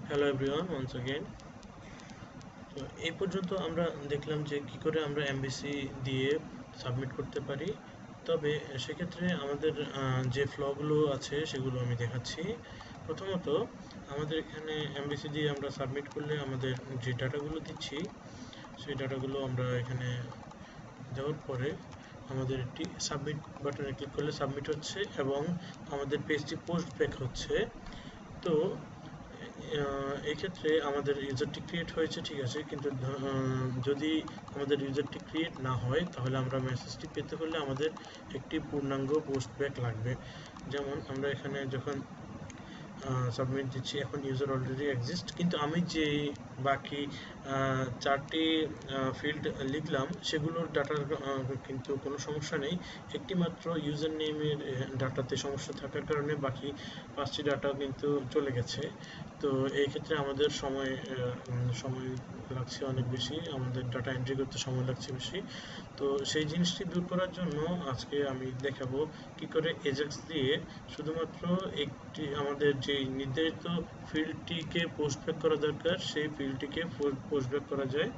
Hello everyone once again. তো এই পর্যন্ত আমরা দেখলাম যে কি করে আমরা এমবিসি দিয়ে সাবমিট করতে পারি। তবে সেক্ষেত্রে আমাদের যে ফ্লগুলো আছে সেগুলো আমি দেখাচ্ছি। প্রথমত আমাদের এখানে এমবিসি দিয়ে আমরা সাবমিট করলে আমাদের যে ডাটাগুলো দিচ্ছি সেই ডাটাগুলো আমরা এখানে দেওয়ার পরে আমাদের একটি সাবমিট বাটনে ক্লিক করলে সাবমিট হচ্ছে এবং আমাদের পেজটি পোস্ট ব্যাক হচ্ছে। তো এক্ষেত্রে আমাদের ইউজারটি ক্রিয়েট হয়েছে ঠিক আছে, কিন্তু যদি আমাদের ইউজারটি ক্রিয়েট না হয় তাহলে আমরা মেসেজটি পেতে হলে আমাদের একটি পূর্ণাঙ্গ পোস্ট ব্যাক লাগবে। যেমন আমরা এখানে যখন সাবমিট দিচ্ছি এখন ইউজার অলরেডি এক্সিস্ট, কিন্তু আমি যে বাকি চারটি ফিল্ড লিখলাম সেগুলোর ডাটার কিন্তু কোনো সমস্যা নেই। একটি মাত্র ইউজার নেমের ডাটাতে সমস্যা থাকার কারণে বাকি 5টি ডাটা কিন্তু চলে গেছে। তো এই ক্ষেত্রে আমাদের সময় লাগছে অনেক বেশি, আমাদের ডাটা এন্ট্রি করতে সময় লাগছে বেশি। তো সেই জিনিসটি দূর করার জন্য আজকে আমি দেখাবো কি করে এজাক্স দিয়ে শুধুমাত্র একটি আমাদের যে নির্ধারিত ফিল্ডটিকে পোস্ট ব্যাক করা দরকার সেই ফিল্ডটিকে পোস্ট ব্যাক করা যায়।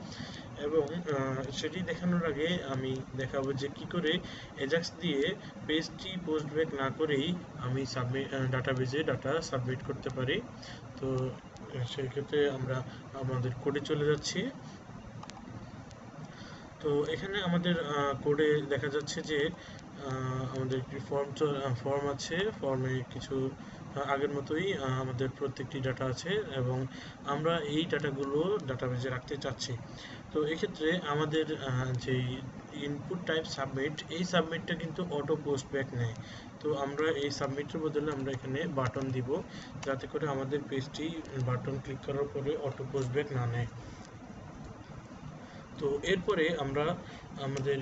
এবং সেটি দেখানোর আগে আমি দেখাবো যে কি করে এজাক্স দিয়ে পেজটি পোস্ট ব্যাক না করেই আমি ডাটাবেজে ডাটা সাবমিট করতে পারি। তো সেই ক্ষেত্রে আমরা আমাদের কোডে চলে যাচ্ছি। তো এখানে আমাদের কোডে দেখা যাচ্ছে যে আমাদের একটি ফর্ম আছে, ফর্মে কিছু আগের মতোই আমাদের প্রত্যেকটি ডাটা আছে এবং আমরা এই ডাটাগুলো ডাটাবেজে রাখতে চাচ্ছি। তো এক্ষেত্রে আমাদের যেই ইনপুট টাইপ সাবমিট, এই সাবমিটটা কিন্তু অটো পোস্ট ব্যাক নেয়। তো আমরা এই সাবমিটের বদলে আমরা এখানে বাটন দিব, যাতে করে আমাদের পেজটি বাটন ক্লিক করার পরে অটো পোস্ট ব্যাক না নেয়। তো এরপরে আমরা আমাদের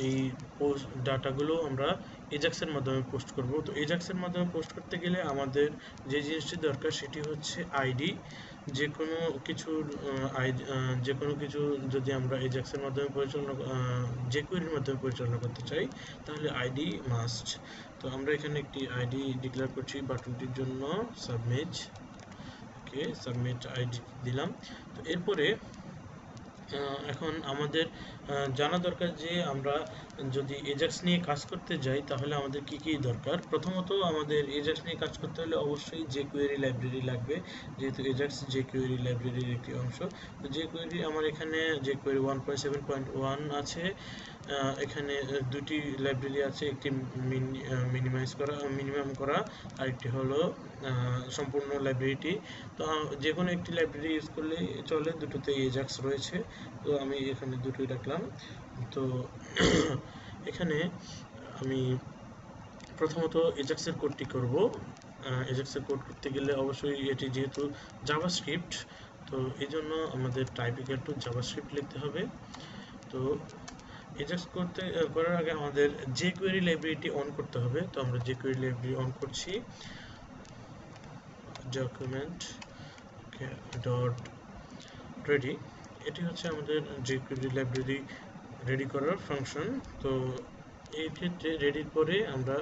এই পোস্ট ডাটাগুলো আমরা এজাক্সের মাধ্যমে পোস্ট করব। তো এজাক্সের মাধ্যমে পোস্ট করতে গেলে আমাদের যে জিনিসটি দরকার সেটি হচ্ছে আইডি। যে কোনো কিছুর যে কোনো কিছু যদি আমরা এজাক্সের মাধ্যমে jQuery-র মাধ্যমে পরিচালনা করতে চাই তাহলে আইডি মাস্ট। তো আমরা এখানে একটি আইডি ডিক্লেয়ার করছি বাটনটির জন্য, সাবমিট। ওকে, সাবমিট আইডি দিলাম। তো এরপরে এখন আমাদের জানা দরকার যে আমরা যদি এজাক্স নিয়ে কাজ করতে যাই তাহলে আমাদের কি কি দরকার। প্রথমত আমাদের এজাক্স নিয়ে কাজ করতে হলে অবশ্যই jQuery লাইব্রেরি লাগবে, যেহেতু এজাক্স jQuery লাইব্রেরির একটি অংশ। তো jQuery আমার এখানে jQuery 1.7.1 আছে। এখানে দুটি লাইব্রেরি আছে, একটি মিনিমাম করা আর একটি হলো সম্পূর্ণ লাইব্রেরিটি। তো যে কোনো একটি লাইব্রেরি ইউজ করলে চলে, দুটোতেই এজাক্স রয়েছে। তো আমি এখানে দুটোই রাখলাম। তো এখানে আমি প্রথমত এজাক্সের কোডটি করব। এজাক্সের কোড করতে গেলে অবশ্যই এটি যেহেতু জাভাস্ক্রিপ্ট, তো এই জন্য আমাদের টাইপ ইকুয়াল টু জাভাস্ক্রিপ্ট লিখতে হবে। তো এজাক্স করার আগে আমাদের jQuery লাইব্রেরিটি অন করতে হবে। তো আমরা jQuery লাইব্রেরি অন করছি। ডকুমেন্ট ডট রেডি, এটি হচ্ছে আমাদের jQuery লাইব্রেরি রেডি করার ফাংশন। তো এই ক্ষেত্রে রেডির পরে আমরা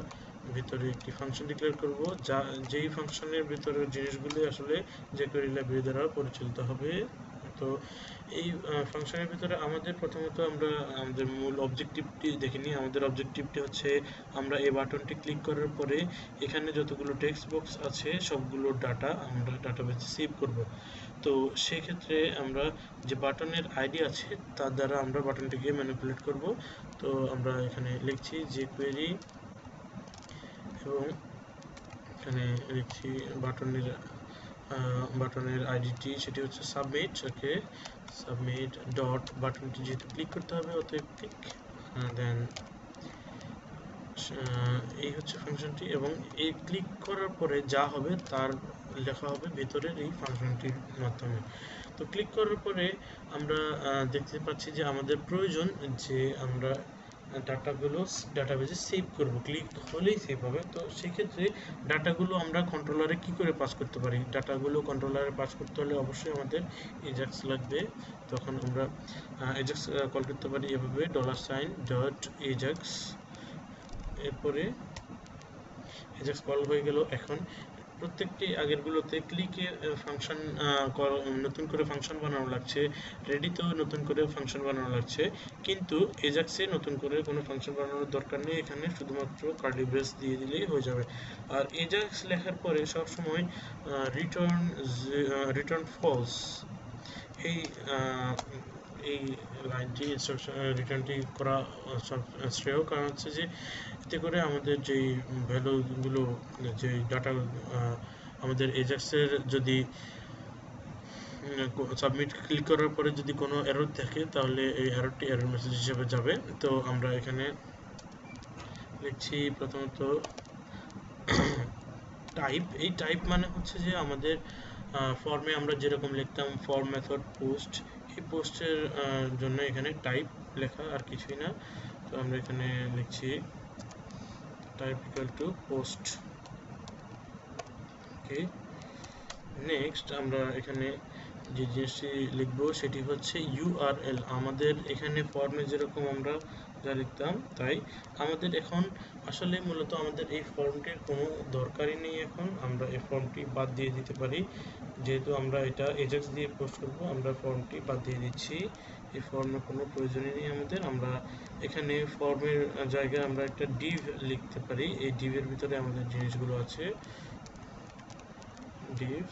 ভিতরে একটি ফাংশন ডিক্লেয়ার করব, যেই ফাংশনের ভিতরে জিনিসগুলি আসলে jQuery লাইব্রেরি দ্বারা পরিচালিত হবে। তো এই ফাংশনের ভিতরে আমাদের প্রথমত আমরা আমাদের মূল অবজেক্টিভটি দেখে নিই। আমাদের অবজেক্টিভটি হচ্ছে আমরা এই বাটনটি ক্লিক করার পরে এখানে যতগুলো টেক্সট বক্স আছে সবগুলো ডাটা আমরা ডাটাবেসে সেভ করব। তো সেই ক্ষেত্রে আমরা যে বাটনের আইডি আছে তার দ্বারা আমরা বাটনটিকে ম্যানিপুলেট করব। তো আমরা এখানে লিখছি jQuery এবং এখানে লিখছি বাটনের আইডিটি, সেটি হচ্ছে সাবমিট। ওকে, সাবমিট ডট বাটনটি যেহেতু ক্লিক করতে হবে অতএব ক্লিক, দেন এই হচ্ছে ফাংশনটি। এবং এই ক্লিক করার পরে যা হবে তার লেখা হবে ভেতরের এই ফাংশনটির মাধ্যমে। তো ক্লিক করার পরে আমরা দেখতে পাচ্ছি যে আমাদের প্রয়োজন যে আমরা ডাটাগুলো ডাটাবেজে সেভ করব, ক্লিক হলেই সেভ হবে। তো সেক্ষেত্রে ডাটাগুলো আমরা কন্ট্রোলারে কি করে পাস করতে পারি। ডাটাগুলো কন্ট্রোলারে পাস করতে হলে অবশ্যই আমাদের এজাক্স লাগবে। তখন আমরা এজাক্স কল করতে পারি এভাবে $.ajax। এরপরে এজাক্স কল হয়ে গেল। এখন প্রত্যেকটি আগেরগুলোতে ক্লিকে ফাংশন নতুন করে ফাংশন বানানো লাগছে, রেডিতেও নতুন করে ফাংশন বানানো লাগছে, কিন্তু এজাক্সে নতুন করে কোনো ফাংশন বানানোর দরকার নেই। এখানে শুধুমাত্র কার্লি ব্রেস দিয়ে দিলেই হয়ে যাবে। আর এজাক্স লেখার পরে সবসময় রিটার্ন ফলস এই এই লাইনটি রিটার্নটি করা শ্রেয়, কারণ হচ্ছে যে এতে করে আমাদের যেই ভ্যালুগুলো, যে ডাটা আমাদের এজাক্সের যদি সাবমিট ক্লিক করার পরে যদি কোনো এরর থাকে তাহলে এই এররটি এরর মেসেজ হিসেবে যাবে। তো আমরা এখানে লিখছি প্রথমত টাইপ। এই টাইপ মানে হচ্ছে যে আমাদের ফর্মে আমরা যেরকম লিখতাম ফর্ম মেথড পোস্ট, এই পোস্টের জন্য এখানে টাইপ লেখা, আর কিছুই না। তো আমরা এখানে লিখছি type equal to post. Okay, next আমরা এখানে যে জিনিসটি লিখবো সেটি হচ্ছে ইউআরএল। আমাদের এখানে ফর্মে যেরকম আমরা যা লিখতাম তাই আমাদের এখন আসলে মূলত আমাদের এই ফর্মটির কোনো দরকারই নেই। এখন আমরা এই ফর্মটি বাদ দিয়ে দিতে পারি, যেহেতু আমরা এটা এজাক্স দিয়ে পোস্ট করবো, আমরা ফর্মটি বাদ দিয়ে দিচ্ছি। এই ফর্মের কোনো প্রয়োজনই নেই আমাদের। আমরা এখানে ফর্মের জায়গায় আমরা একটা ডিভ লিখতে পারি, এই ডিভের ভিতরে আমাদের জিনিসগুলো আছে। ডিভ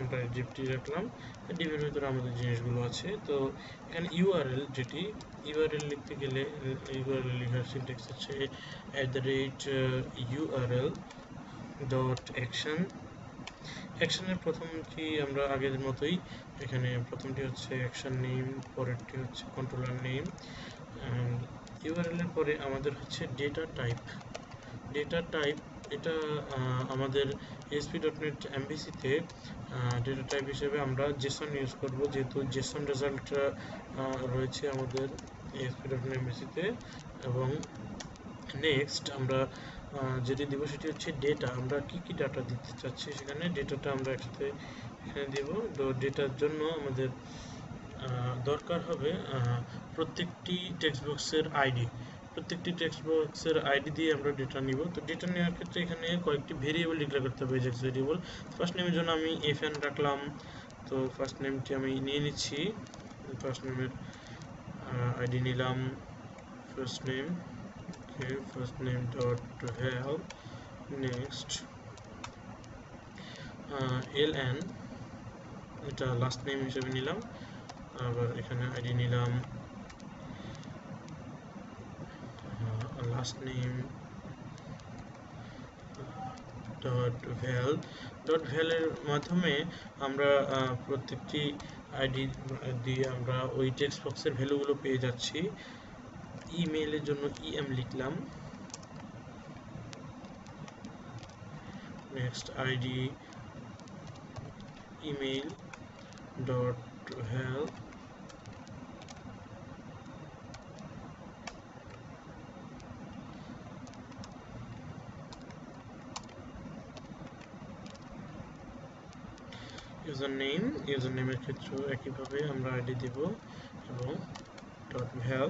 আমরা ডিভটি রাখলাম, ডিভের ভিতরে আমাদের জিনিসগুলো আছে। তো এখানে ইউআরএল, যেটি ইউআরএল লিখতে গেলে ইউআরএল লেখার সিনট্যাক্স হচ্ছে @url ডট অ্যাকশন। অ্যাকশনের প্রথমটি আমরা আগের মতোই, এখানে প্রথমটি হচ্ছে অ্যাকশন নেম, পরেরটি হচ্ছে কন্ট্রোলার নেম। ইউআরএল এর পরে আমাদের হচ্ছে ডেটা টাইপ। ডেটা টাইপ এটা আমাদের ASP.NET MVC-তে ডেটা টাইপ হিসেবে আমরা জেসন ইউজ করব, যেহেতু জেসন রেজাল্ট রয়েছে আমাদের ASP.NET MVC-তে। এবং নেক্সট আমরা যেটি দিব সেটি হচ্ছে ডেটা। আমরা কি কি ডাটা দিতে চাচ্ছি সেখানে ডেটাটা আমরা একসাথে এখানে দেব। তো ডেটার জন্য আমাদের দরকার হবে প্রত্যেকটি টেক্সট বক্সের আইডি। প্রত্যেকটি টেক্সট বক্সের আইডি দিয়ে আমরা ডেটা নিব। তো ডেটা নেওয়ার ক্ষেত্রে এখানে কয়েকটি ভেরিয়েবল ডিক্লেয়ার করতে হবে, এজাক্স ভেরিয়েবল। ফার্স্ট নেমের জন্য আমি fn রাখলাম। তো ফার্স্ট নেমটি আমি নিয়ে নিচ্ছি, ফার্স্ট নেমের আইডি নিলাম first name. Okay, first name dot val। Next ln, এটা লাস্ট নেম হিসেবে নিলাম। আবার এখানে আইডি নিলাম last name dot val। Dot val এর মাধ্যমে আমরা প্রত্যেকটি আইডি দিয়ে আমরা ওই টেক্সট বক্সের ভ্যালুগুলো পেয়ে যাচ্ছি। ইমেইলের জন্য em লিখলাম। Next ID email dot val। User নেমের ক্ষেত্রেও একইভাবে আমরা আইডি দেব এবং ডট val।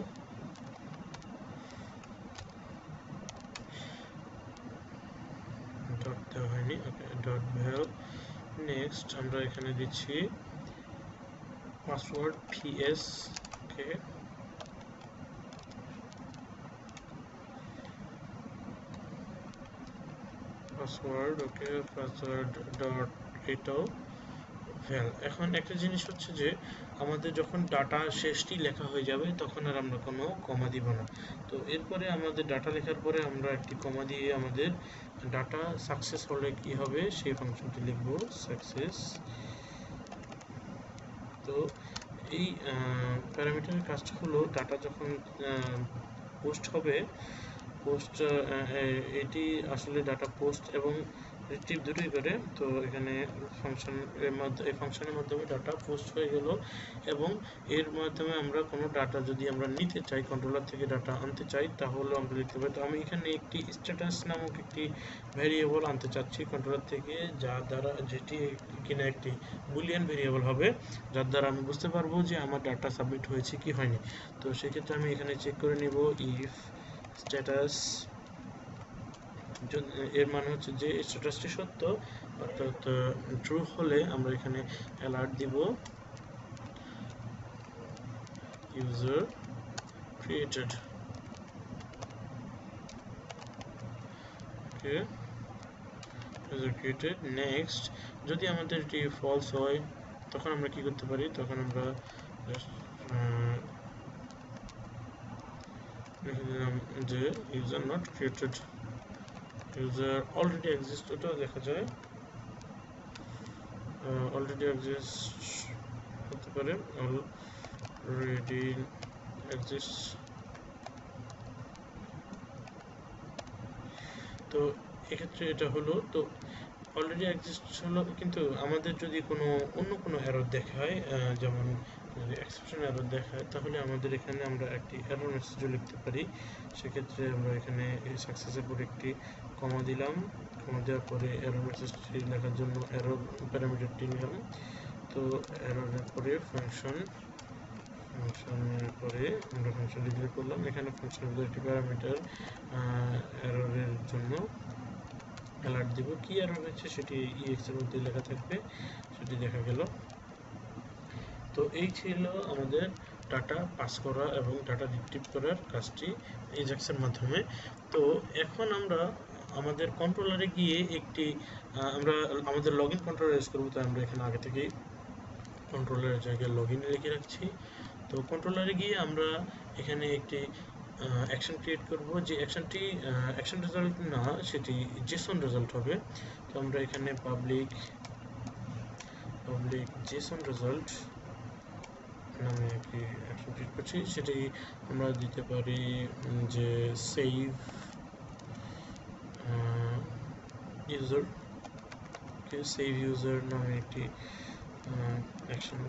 ডট দেওয়া হয়নি, ওকে, ডট val। নেক্সট আমরা এখানে দিচ্ছি পাসওয়ার্ড ps। ওকে, পাসওয়ার্ড, ওকে, পাসওয়ার্ড ডট এটাও val। এখন একটা জিনিস হচ্ছে যে আমাদের যখন ডাটা শেষটি লেখা হয়ে যাবে তখন আর আমরা কোনো কমা দিব না। তো এরপরে আমাদের ডাটা লেখার পরে আমরা একটি কমা দিয়ে আমাদের ডাটা সাকসেস হলে কি হবে সেই ফাংশনটি লিখব, সাকসেস। তো এই প্যারামিটারের কাজটা হলো ডাটা যখন পোস্ট হবে, পোস্ট এটি আসলে ডাটা পোস্ট এবং রিট্রিভ দুটোই করে। তো এখানে এই ফাংশনের মাধ্যমে ডাটা পোস্ট হয়ে গেল এবং এর মাধ্যমে আমরা কোনো ডাটা যদি আমরা নিতে চাই, কন্ট্রোলার থেকে ডাটা আনতে চাই, তাহলে আমরা লিখতে পারি। তো আমি এখানে একটি স্ট্যাটাস নামক একটি ভ্যারিয়েবল আনতে চাচ্ছি কন্ট্রোলার থেকে, যার দ্বারা যেটি কিনা একটি বুলিয়ান ভ্যারিয়েবল হবে, যার দ্বারা আমি বুঝতে পারবো যে আমার ডাটা সাবমিট হয়েছে কি হয়নি। তো সেক্ষেত্রে আমি এখানে চেক করে নিব ইফ স্ট্যাটাস, এর মানে হচ্ছে যে স্ট্যাটাসটি সত্য, অর্থাৎ ট্রু হলে আমরা এখানে অ্যালার্ট দিব ইউজার ক্রিয়েটেড। ওকে, ইউজার ক্রিয়েটেড। নেক্সট, যদি আমাদের এটি ফলস হয় তখন আমরা কি করতে পারি, তখন আমরা লিখে দিলাম যে user not created, user already exist, ওটাও দেখা যায় অলরেডি এক্সিস্ট হতে পারে, অলরেডি এক্সিস্ট। তো এক্ষেত্রে এটা হলো, তো অলরেডি এক্সিস্ট হলো, কিন্তু আমাদের যদি অন্য কোনো এরর দেখায়, যেমন যদি এক্সেপশন এরর দেখায়, তাহলে আমাদের এখানে আমরা একটি এরর মেসেজও লিখতে পারি। সেক্ষেত্রে আমরা এখানে এই সাকসেসের পরে একটি কমা দিলাম, কমা দেওয়ার পরে এরর মেসেজটি লেখার জন্য এরর প্যারামিটারটি নিলাম। তো এররের পরে ফাংশনের পরে আমরা ফাংশন ডিক্লেয়ার করলাম। এখানে ফাংশনের ভিতরে একটি প্যারামিটার এররের জন্য অ্যালার্ট দিব। কি এরর হয়েছে সেটি EX এর মধ্যে লেখা থাকবে, সেটি দেখা গেল। তো এই ছিল আমাদের ডাটা পাস করা এবং ডাটা রিট্রিভ করার কাজটি এজাক্সের মাধ্যমে। তো এখন আমরা আমাদের কন্ট্রোলারে গিয়ে আমরা আমাদের লগইন কন্ট্রোলার ইউজ করবো, তাই আমরা এখানে আগে থেকেই কন্ট্রোলারের জায়গায় লগইন লিখে রাখছি। তো কন্ট্রোলারে গিয়ে আমরা এখানে একটি অ্যাকশন ক্রিয়েট করব, যে অ্যাকশনটি অ্যাকশন রেজাল্ট না, সেটি জেসন রেজাল্ট হবে। তো আমরা এখানে পাবলিক জেসন রেজাল্ট নামে একটি অ্যাকশন ক্রিয়েট করছি। সেটি আমরা দিতে পারি যে সেভ ইউজার, সেভ ইউজার নামে একটি অ্যাকশন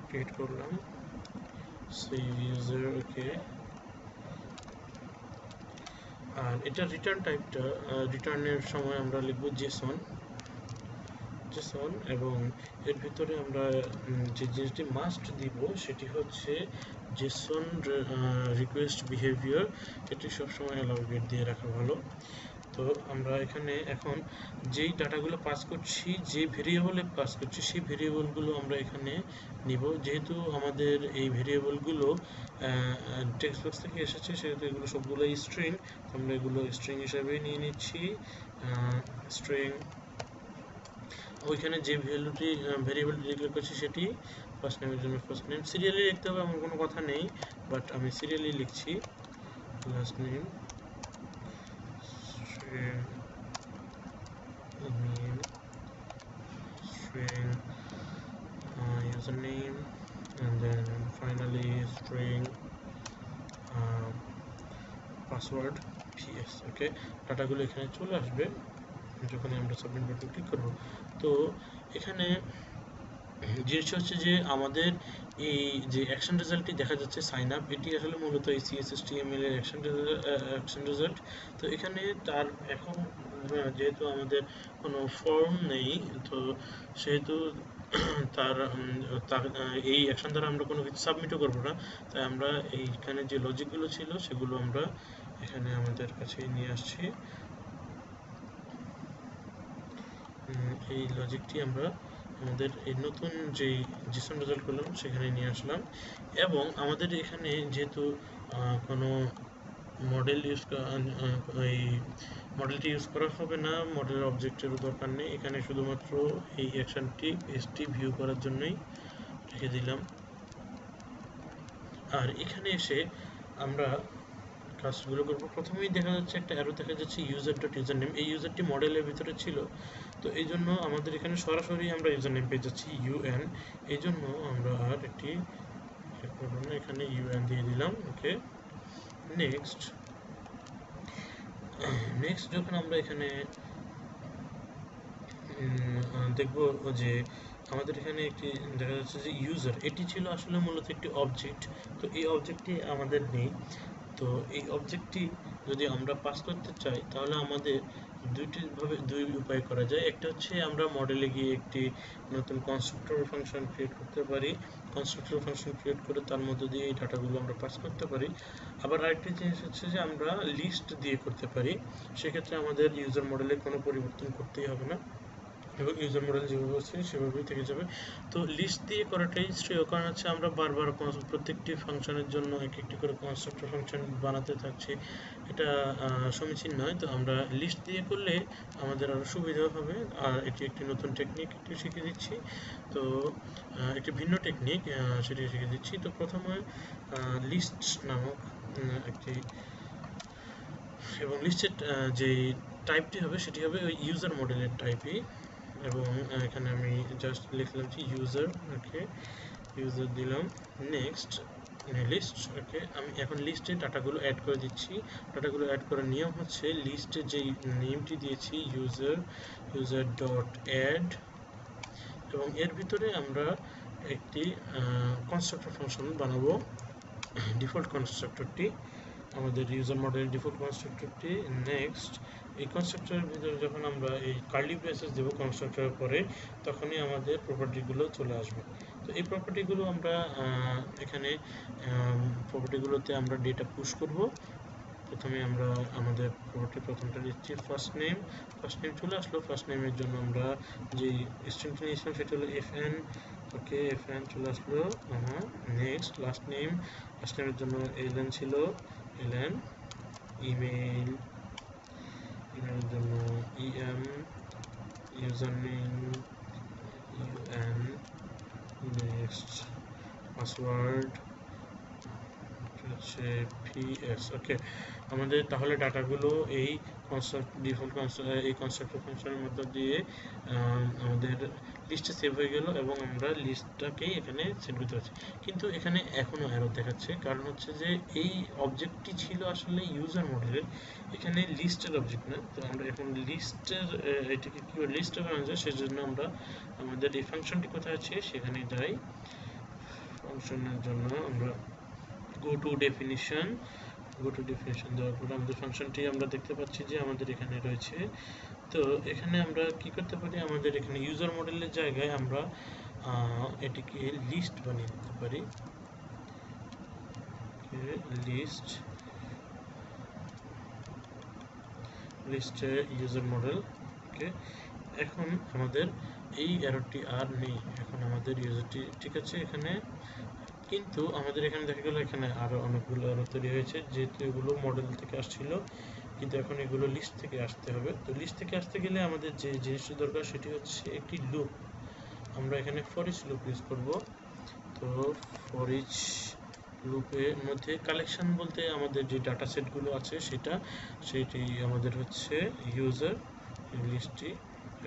ক্রিয়েট করলাম, সেভ ইউজার। ওকে, আর এটা রিটার্ন টাইপটা, রিটার্নের সময় আমরা লিখব জেসন, এবং এর ভিতরে আমরা যে জিনিসটি মাস্ট দিব সেটি হচ্ছে জেসন রিকোয়েস্ট বিহেভিয়ার। এটি সবসময় অ্যালাউ গেট দিয়ে রাখা ভালো। তো আমরা এখানে এখন যেই ডাটাগুলো পাস করছি, যে ভেরিয়েবলে পাস করছি, সেই ভেরিয়েবলগুলো আমরা এখানে নিব। যেহেতু আমাদের এই ভেরিয়েবলগুলো টেক্সট বক্স থেকে এসেছে, সেহেতু এগুলো সবগুলোই স্ট্রিং, আমরা এগুলো স্ট্রিং হিসাবেই নিয়ে নিচ্ছি। স্ট্রিং, ওইখানে যে ভেরিয়েবলটি ডিক্লেয়ার করছি সেটি ফার্স্ট নেমের জন্য ফার্স্ট নেম, সিরিয়ালি লিখতে হবে এমন কোনো কথা নেই, বাট আমি সিরিয়ালি লিখছি। Last name, string username, and then finally string password ps। ওকে, ডাটাগুলো এখানে চলে আসবে যখন আমরা সাবমিট বাটন ক্লিক করব। তো এখানে জিনিসটা হচ্ছে যে আমাদের এই যে অ্যাকশন রেজাল্টটি দেখা যাচ্ছে সাইন আপ, এটি আসলে মূলত এই CSS/HTML এর অ্যাকশন রেজাল্ট। তো এখানে তার এখন যেহেতু আমাদের কোনো ফর্ম নেই, তো সেহেতু তার এই অ্যাকশন দ্বারা আমরা কোনো কিছু সাবমিটও করবো না, তাই আমরা এইখানে যে লজিকগুলো ছিল সেগুলো আমরা এখানে আমাদের কাছে নিয়ে আসছি। এই লজিকটি আমরা আমাদের এই নতুন যেই জেসন রেজাল্ট করলাম সেখানে নিয়ে আসলাম, এবং আমাদের এখানে যেহেতু কোনো মডেল এই মডেলটি ইউজ করা হবে না, মডেলের অবজেক্টেরও দরকার নেই, এখানে শুধুমাত্র এই অ্যাকশনটি পেজটি ভিউ করার জন্যই রেখে দিলাম। আর এখানে এসে আমরা কাজগুলো করবো। প্রথমেই দেখা যাচ্ছে একটা অ্যারো দেখা যাচ্ছে ইউজার ডট ইউজার নেম, এই ইউজারটি মডেলের ভিতরে ছিল, তো এই জন্য আমাদের এখানে সরাসরি আমরা ইউজার নেম পেয়ে যাচ্ছি UN, এই জন্য আমরা আর একটি এখানে UN দিয়ে দিলাম। ওকে, নেক্সট যখন আমরা এখানে দেখব যে আমাদের এখানে একটি দেখা যাচ্ছে যে ইউজার, এটি ছিল আসলে মূলত একটি অবজেক্ট, তো এই অবজেক্টটি আমাদের নেই। তো এই অবজেক্টটি যদি আমরা পাস করতে চাই তাহলে আমাদের দুই উপায় করা যায়। একটা হচ্ছে আমরা মডেলে গিয়ে একটি নতুন কনস্ট্রাক্টর ফাংশন ক্রিয়েট করতে পারি, কনস্ট্রাক্টর ফাংশন ক্রিয়েট করে তার মধ্যে দিয়ে এই ডাটাগুলো আমরা পাস করতে পারি। আবার আরেকটি জিনিস হচ্ছে যে আমরা লিস্ট দিয়ে করতে পারি, সেক্ষেত্রে আমাদের ইউজার মডেলে কোনো পরিবর্তন করতেই হবে না এবং ইউজার মডেল যেভাবে আছে সেভাবেই থেকে যাবে। তো লিস্ট দিয়ে করাটাই শ্রেয়, কারণ হচ্ছে আমরা বারবার প্রত্যেকটি ফাংশনের জন্য এক একটি করে কনস্ট্রাক্টর ফাংশন বানাতে থাকছি, এটা সমীচীন নয়। তো আমরা লিস্ট দিয়ে করলে আমাদের আরও সুবিধা হবে। আর এটি একটি নতুন টেকনিক একটি শিখে দিচ্ছি, তো একটি ভিন্ন টেকনিক সেটি শিখে দিচ্ছি। তো প্রথমে লিস্ট নামক একটি, এবং লিস্টের যে টাইপটি হবে সেটি হবে ওই ইউজার মডেলের টাইপই। এবং এখানে আমি জাস্ট লিখলাম যে ইউজার, ওকে ইউজার দিলাম, নেক্সট লিস্ট, ওকে। আমি এখন লিস্টে ডাটাগুলো অ্যাড করে দিচ্ছি। ডাটাগুলো অ্যাড করার নিয়ম হচ্ছে লিস্টে যেই নেমটি দিয়েছি ইউজার ডট অ্যাড, এবং এর ভিতরে আমরা একটি কনস্ট্রাক্টর ফাংশন বানাবো। ডিফল্ট কনস্ট্রাক্টরটি আমাদের ইউজার মডেলের ডিফল্ট কনস্ট্রাক্টরটি। নেক্সট এই কনস্ট্রাক্টরের ভিতরে যখন আমরা এই কার্লি ব্রেসেস দেবো কনস্ট্রাক্টরের পরে, তখনই আমাদের প্রপার্টিগুলো চলে আসবে। তো এই প্রপার্টিগুলো আমরা এখানে প্রপার্টিগুলোতে আমরা ডেটা পুশ করব। প্রথমে আমরা আমাদের প্রপার্টি প্রথমটা দিচ্ছি ফার্স্ট নেম চলে আসলো। ফার্স্ট নেমের জন্য আমরা যে স্ট্রিংটা নিয়েছিলাম সেটা হলো fn, ওকে fn চলে আসলো। নেক্সট লাস্ট নেমের জন্য ln ছিল, ln ইমেইলের জন্য em, user name un, next password হচ্ছে ps, ওকে। আমাদের তাহলে ডাটাগুলো এই কনস্ট্রাক্টর ফাংশনের মধ্য দিয়ে আমাদের লিস্টে সেভ হয়ে গেল, এবং আমরা লিস্টটাকেই এখানে সেট করতে পারছি। কিন্তু এখানে এখনো এরর দেখাচ্ছে, কারণ হচ্ছে যে এই অবজেক্টটি ছিল আসলে ইউজার মডেলের, এখানে লিস্টের অবজেক্ট না। তো আমরা এখন লিস্টের এটাকে কীভাবে লিস্টে বানানো যায় সেজন্য আমরা আমাদের এই ফাংশনটি কোথায় আছে সেখানে যাই। ফাংশনের জন্য আমরা go to definition দেওয়ার পর আমাদের ফাংশনটি আমরা দেখতে পাচ্ছি যে আমাদের এখানে রয়েছে। তো এখানে আমরা কি করতে পারি, আমাদের এখানে ইউজার মডেলের জায়গায় আমরা এটিকে লিস্ট বানিয়ে দিতে পারি। লিস্টে ইউজার মডেল, ওকে। এখন আমাদের এই এররটি আর নেই, এখন আমাদের ইউজারটি ঠিক আছে এখানে। কিন্তু আমাদের এখানে দেখা গেল এখানে আরও অনেকগুলো এরর তৈরি হয়েছে, যেহেতু এগুলো মডেল থেকে আসছিল, কিন্তু এখন এগুলো লিস্ট থেকে আসতে হবে। তো লিস্ট থেকে আসতে গেলে আমাদের যে জিনিসটি দরকার সেটি হচ্ছে একটি লুপ। আমরা এখানে ফর ইচ লুপ ইউজ করব। তো ফর ইচ লুপের মধ্যে কালেকশন বলতে আমাদের যে ডাটা সেটগুলো আছে সেটি আমাদের হচ্ছে ইউজার লিস্টটি,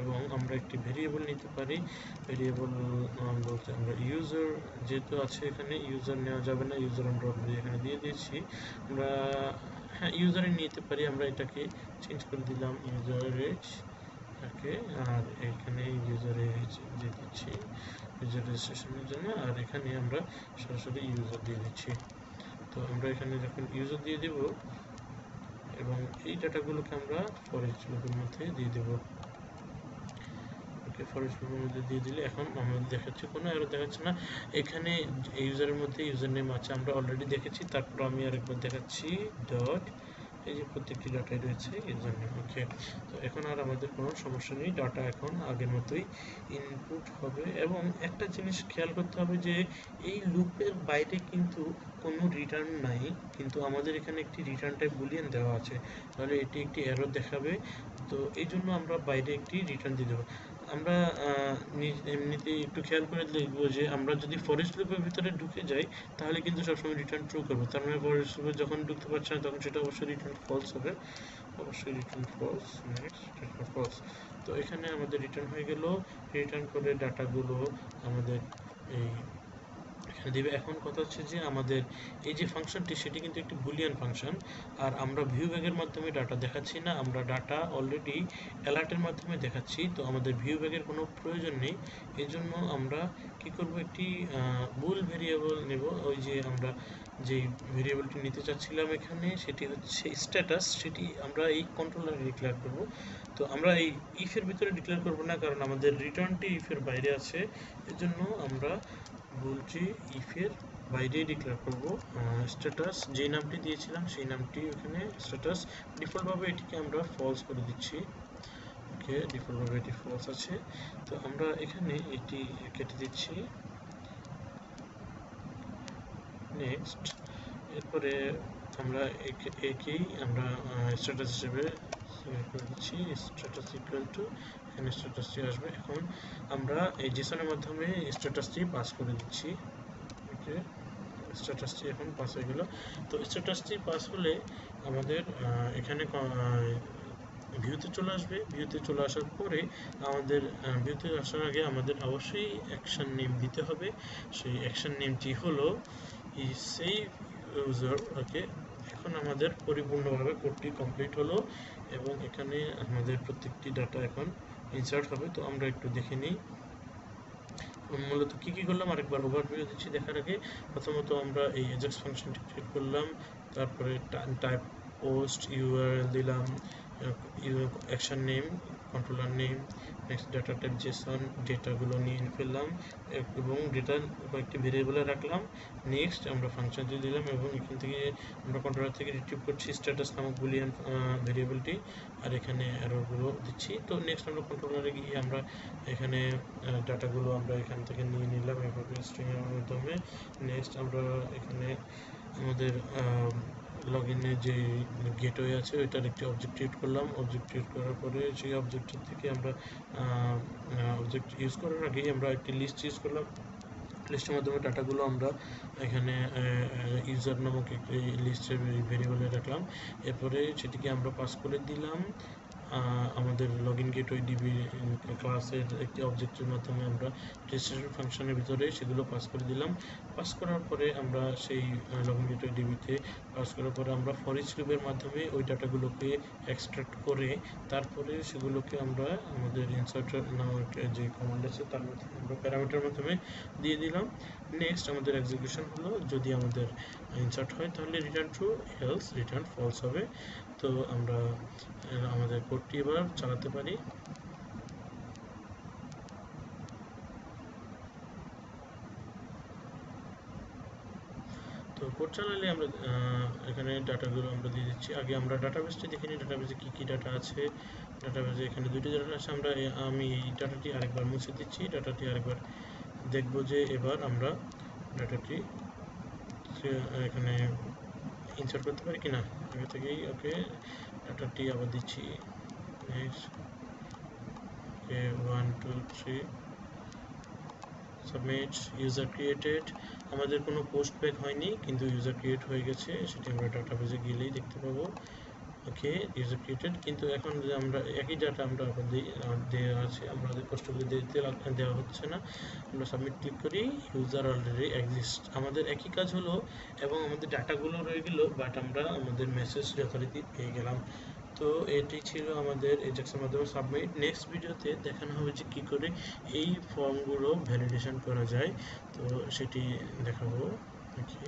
এবং আমরা একটি ভেরিয়েবল নিতে পারি। ভেরিয়েবল বলতে আমরা ইউজার যেহেতু আছে এখানে, ইউজার নেওয়া যাবে না, ইউজার আমরা অলরেডি এখানে দিয়ে দিয়েছি। আমরা হ্যাঁ ইউজারে নিতে পারি, আমরা এটাকে চেঞ্জ করে দিলাম ইউজার এজ, ওকে। আর এখানে ইউজার এজ দিয়ে দিচ্ছি ইউজার রেজিস্ট্রেশনের জন্য, আর এখানে আমরা সরাসরি ইউজার দিয়ে দিচ্ছি। তো আমরা এখানে যখন ইউজার দিয়ে দেব, এবং এই ডাটাগুলোকে আমরা ফর ইচ লুপের মধ্যে দিয়ে দেব, ওকে। ফর ইচ লুপের মধ্যে দিয়ে দিলে এখন আমাদের দেখাচ্ছে কোনো এরর দেখাচ্ছে না। এখানে ইউজারের মধ্যে ইউজার নেম আছে, আমরা অলরেডি দেখেছি। তারপর আমি আরেকবার দেখাচ্ছি ডট, এই যে প্রত্যেকটি ডাটাই রয়েছে ইউজার নেম, ওকে। তো এখন আর আমাদের কোনো সমস্যা নেই, ডাটা এখন আগের মতোই ইনপুট হবে। এবং একটা জিনিস খেয়াল করতে হবে যে এই লুপের বাইরে কিন্তু কোনো রিটার্ন নাই, কিন্তু আমাদের এখানে একটি রিটার্ন টাইপ বুলিয়ান দেওয়া আছে, তাহলে এটি একটি এরর দেখাবে। তো এই জন্য আমরা বাইরে একটি রিটার্ন দিয়ে দেবো। আমরা এমনিতেই একটু খেয়াল করে দেখবো যে আমরা যদি ফরেস্ট লুপের ভিতরে ঢুকে যাই তাহলে কিন্তু সবসময় রিটার্ন ট্রু করবো, তার মানে ফরেস্ট লুপে যখন ঢুকতে পারছে না তখন সেটা অবশ্যই রিটার্ন ফলস হবে, অবশ্যই return false. Next return false. তো এখানে আমাদের রিটার্ন হয়ে গেল। রিটার্ন করে ডাটাগুলো আমাদের এই এখানে দেবে। এখন কথা হচ্ছে যে আমাদের এই যে ফাংশনটি সেটি কিন্তু একটি বুলিয়ান ফাংশন, আর আমরা ভিউ ব্যাগের মাধ্যমে ডাটা দেখাচ্ছি না, আমরা ডাটা অলরেডি অ্যালার্টের মাধ্যমে দেখাচ্ছি। তো আমাদের ভিউ ব্যাগের কোনো প্রয়োজন নেই, এই জন্য আমরা কি করব, একটি বুল ভেরিয়েবল নেব। ওই যে আমরা যে ভেরিয়েবলটি নিতে চাচ্ছিলাম এখানে সেটি হচ্ছে স্ট্যাটাস, সেটি আমরা এই কন্ট্রোলারে ডিক্লেয়ার করব। তো আমরা এই ইফের ভিতরে ডিক্লেয়ার করব না, কারণ আমাদের রিটার্নটি ইফের বাইরে আছে, এজন্য আমরা বলছি ইফের বাইরেই ডিক্লেয়ার করব। স্ট্যাটাস যেই নামটি দিয়েছিলাম সেই নামটি ওখানে স্ট্যাটাস, ডিফল্টভাবে এটিকে আমরা ফলস করে দিচ্ছি। ওকে, ডিফল্টভাবে এটি ফলস আছে, তো আমরা এখানে এটি কেটে দিচ্ছি। নেক্সট, এরপরে আমরা একেই আমরা স্ট্যাটাস হিসেবে সিলেক্ট করে দিচ্ছি, স্ট্যাটাস ইকুয়াল টু, এখানে স্ট্যাটাসটি আসবে। এখন আমরা এই জেসনের মাধ্যমে স্ট্যাটাসটি পাস করে দিচ্ছি। ওকে, স্ট্যাটাসটি এখন পাস হয়ে গেল। তো স্ট্যাটাসটি পাস হলে আমাদের এখানে ভিউতে চলে আসবে। ভিউতে চলে আসার পরে আমাদের ভিউতে আসার আগে আমাদের অবশ্যই অ্যাকশন নেম দিতে হবে। সেই অ্যাকশন নেমটি হলো সেভ ইউজার। ওকে, এখন আমাদের পরিপূর্ণভাবে কোডটি কমপ্লিট হলো এবং এখানে আমাদের প্রত্যেকটি ডাটা এখন ইনসার্ট হবে। তো আমরা একটু দেখে নিই মূলত কি কি করলাম, আরেকবার ওভারভিউ দিচ্ছি দেখার আগে। প্রথমত আমরা এই এজাক্স ফাংশনটি ক্রিয়েট করলাম, তারপরে টাইপ পোস্ট ইউআরএল দিলাম, action name, controller name, next data type JSON, ডেটাগুলো নিয়ে ফেললাম এবং ডেটা কয়েকটি ভেরিয়েবলে রাখলাম। নেক্সট আমরা ফাংশনটি দিলাম এবং এখান থেকে আমরা কন্ট্রোলার থেকে রিট্রিভ করছি স্ট্যাটাস নামক বুলিয়ান ভেরিয়েবলটি, আর এখানে এররগুলো দিচ্ছি। তো নেক্সট আমরা কন্ট্রোলারে গিয়ে আমরা এখানে ডাটাগুলো আমরা এখান থেকে নিয়ে নিলাম এভাবে স্ট্রিংয়ের মাধ্যমে। নেক্সট আমরা এখানে আমাদের লগইনে যে গেটওয়ে আছে ওইটার একটি অবজেক্ট ক্রিয়েট করলাম। অবজেক্ট ক্রিয়েট করার পরে সেই অবজেক্টের থেকে আমরা অবজেক্ট ইউজ করার আগেই আমরা একটি লিস্ট ইউজ করলাম। লিস্টের মাধ্যমে ডাটাগুলো আমরা এখানে ইউজার নামক একটি লিস্টের ভেরিয়েবলে রাখলাম। এরপরে সেটিকে আমরা পাস করে দিলাম আমাদের লগইন গেটওয়ে ডিবি ক্লাসের একটি অবজেক্টের মাধ্যমে আমরা রেজিস্ট্রেশন ফাংশনের ভিতরে সেগুলো পাস করে দিলাম। পাস করার পরে আমরা সেই লগইন গেটওয়ে ডিবিতে পাস করার পরে আমরা ফর ইচ লুপের মাধ্যমে ওই ডাটাগুলোকে এক্সট্রাক্ট করে তারপরে সেগুলোকে আমরা আমাদের ইনসার্টার নামক যে কমান্ড আছে তার মধ্যে আমরা প্যারামিটার মাধ্যমে দিয়ে দিলাম। নেক্সট আমাদের এক্সিকিউশন হলো, যদি আমাদের ইনসার্ট হয় তাহলে return true, else return false হবে। তো আমরা আমাদের কোডটি এবার চালাতে পারি। তো কোড চালালে আমরা এখানে ডাটাগুলো আমরা দিয়ে দিচ্ছি। আগে আমরা ডাটাবেসটি দেখে নিই, ডাটাবেসে কী কী ডাটা আছে। ডাটাবেসে এখানে দুইটি ডাটা আছে, আমি এই ডাটাটি আরেকবার মুছে দিচ্ছি। ডাটাটি আরেকবার দেখব যে এবার আমরা ডাটাটি এখানে ইনসার্ট করতে পারি কিনা আগে থেকেই। ওকে, ডাটাটি আবার দিচ্ছি। নেক্সট, ওকে, 1 2 3 সাবমিট। ইউজার ক্রিয়েটেড, আমাদের কোনো পোস্ট ব্যাক হয়নি কিন্তু ইউজার ক্রিয়েট হয়ে গেছে, সেটি আমরা ডাটাবেসে গেলেই দেখতে পাবো। ওকে, ইউজার ক্রিয়েটেড, কিন্তু এখন যে আমরা একই ডাটা আমরা দেওয়া আছে, আমাদের কষ্ট করে দেওয়া হচ্ছে না। আমরা সাবমিট ক্লিক করি, ইউজার অলরেডি এক্সিস্ট, আমাদের একই কাজ হলো এবং আমাদের ডাটাগুলো রয়ে গেল, বাট আমরা আমাদের মেসেজ যথারীতি পেয়ে গেলাম। তো এটি ছিল আমাদের এজাক্সের মাধ্যমে সাবমিট। নেক্সট ভিডিওতে দেখানো হবে যে কী করে এই ফর্মগুলো ভ্যালিডেশন করা যায়, তো সেটি দেখাবো। ওকে।